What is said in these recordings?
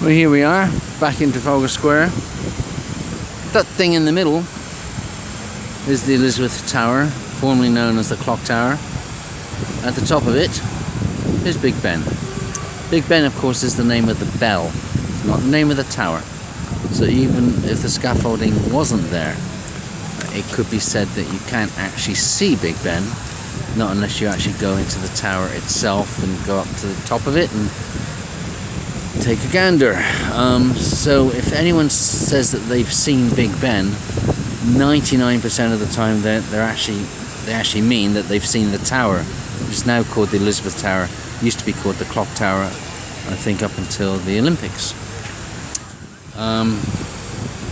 Well, here we are, back in Trafalgar Square. That thing in the middle is the Elizabeth Tower, formerly known as the Clock Tower. At the top of it is Big Ben. Big Ben, of course, is the name of the bell, not the name of the tower. So even if the scaffolding wasn't there, it could be said that you can't actually see Big Ben, not unless you actually go into the tower itself and go up to the top of it and take a gander. So if anyone says that they've seen Big Ben, 99% of the time they actually mean that they've seen the tower, which is now called the Elizabeth Tower. It used to be called the Clock Tower, I think, up until the Olympics.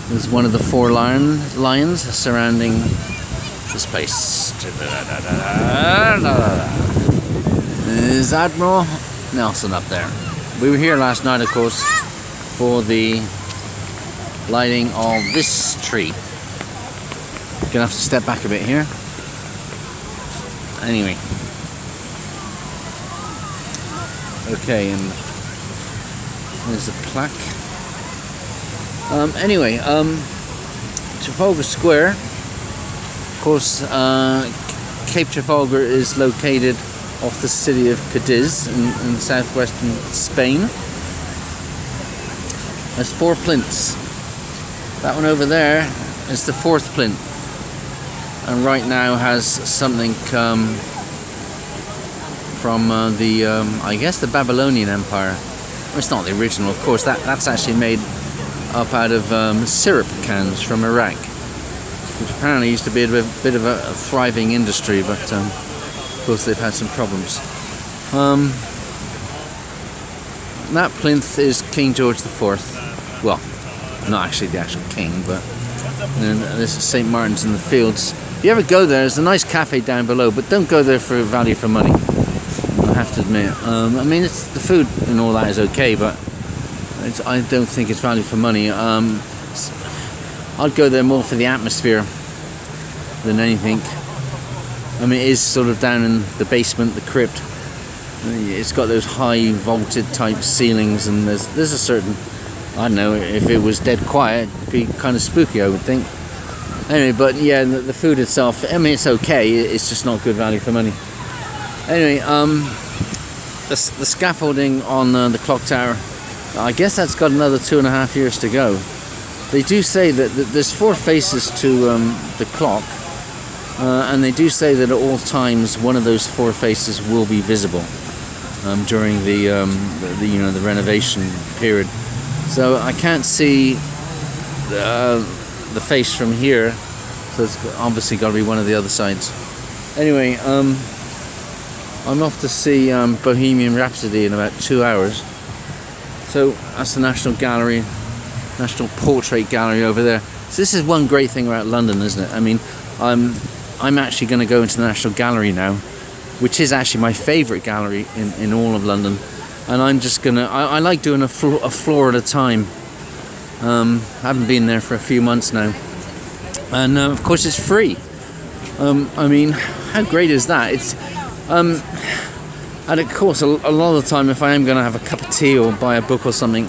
There's one of the four lions surrounding the space. There's Admiral Nelson up there. We were here last night, of course, for the lighting of this tree. Gonna have to step back a bit here. Anyway. Okay, and there's a plaque. Anyway, Trafalgar Square. Of course, Cape Trafalgar is located off the city of Cadiz in southwestern Spain. There's four plinths. That one over there is the fourth plinth, and right now has something from I guess the Babylonian Empire. Well, it's not the original, of course. That's actually made up out of syrup cans from Iraq, which apparently used to be a bit of a thriving industry, but of course they've had some problems. That plinth is King George IV. Well, not actually the actual king, but this is St. Martin's in the Fields. If you ever go there, there's a nice cafe down below, but don't go there for value for money, I have to admit. I mean, it's the food and all that is okay, but I don't think it's value for money. I'd go there more for the atmosphere than anything. I mean, it is sort of down in the basement, the crypt. It's got those high vaulted type ceilings, and there's a certain, I don't know, if it was dead quiet, it'd be kind of spooky, I would think. Anyway, but yeah, the food itself, I mean, it's okay, it's just not good value for money. Anyway, the scaffolding on the clock tower, I guess that's got another 2.5 years to go. They do say that there's four faces to the clock, and they do say that at all times one of those four faces will be visible during the renovation period. So I can't see the face from here, so it's obviously got to be one of the other sides. Anyway, I'm off to see Bohemian Rhapsody in about 2 hours. So that's the National Gallery, National Portrait Gallery over there. So this is one great thing about London, isn't it? I mean, I'm actually going to go into the National Gallery now, which is actually my favourite gallery in all of London. And I'm just going to, I like doing a floor at a time. I haven't been there for a few months now. And of course it's free. I mean, how great is that? It's, and of course, a lot of the time, if I am going to have a cup of tea or buy a book or something,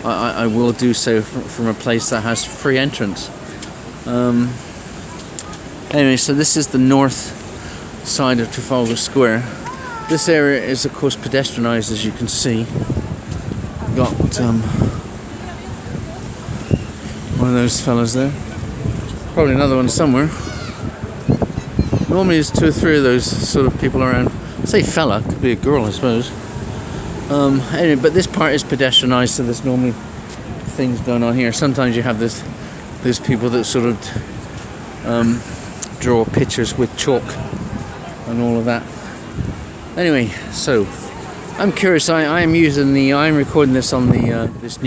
I will do so from a place that has free entrance. Anyway, so this is the north side of Trafalgar Square. This area is, of course, pedestrianised, as you can see. Got one of those fellas there. Probably another one somewhere. Normally there's 2 or 3 of those sort of people around. I say fella, could be a girl, I suppose. Anyway, but this part is pedestrianised, so there's normally things going on here. Sometimes you have those people that sort of draw pictures with chalk and all of that. Anyway, so I'm curious. I'm recording this on the this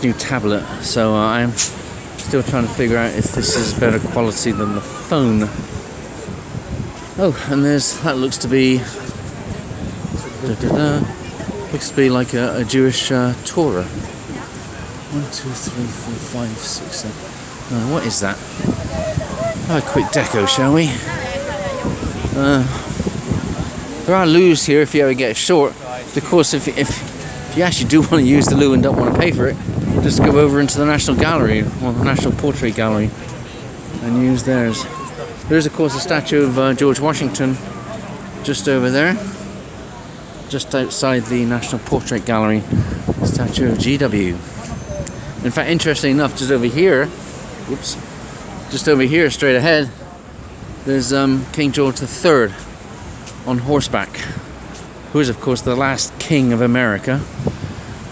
new tablet, so I'm still trying to figure out if this is better quality than the phone. Oh, and that looks to be like a Jewish Torah. 1, 2, 3, 4, 5, 6, 7. What is that? Have a quick deco, shall we? There are loos here if you ever get short. Of course, if if you actually do want to use the loo and don't want to pay for it, just go over into the National Gallery, or the National Portrait Gallery, and use theirs. There's of course a statue of George Washington just over there, just outside the National Portrait Gallery, statue of GW. In fact, interestingly enough, just over here, just over here straight ahead, there's King George III on horseback, who is of course the last king of America.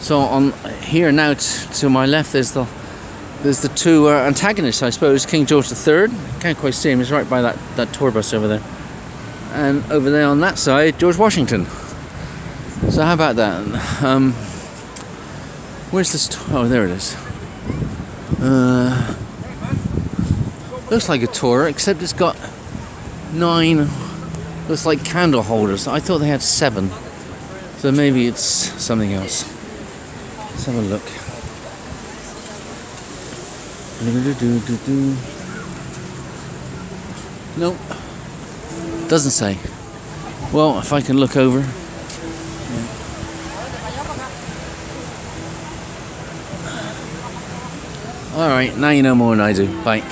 So on here now to my left there's the two antagonists, I suppose. King George III, can't quite see him, he's right by that tour bus over there, and over there on that side George Washington. So how about that? Where's this? Oh, there it is. Looks like a Torah, except it's got 9. Looks like candle holders. I thought they had 7, so maybe it's something else. Let's have a look. Nope, doesn't say. Well, if I can look over. Alright, now you know more than I do. Bye.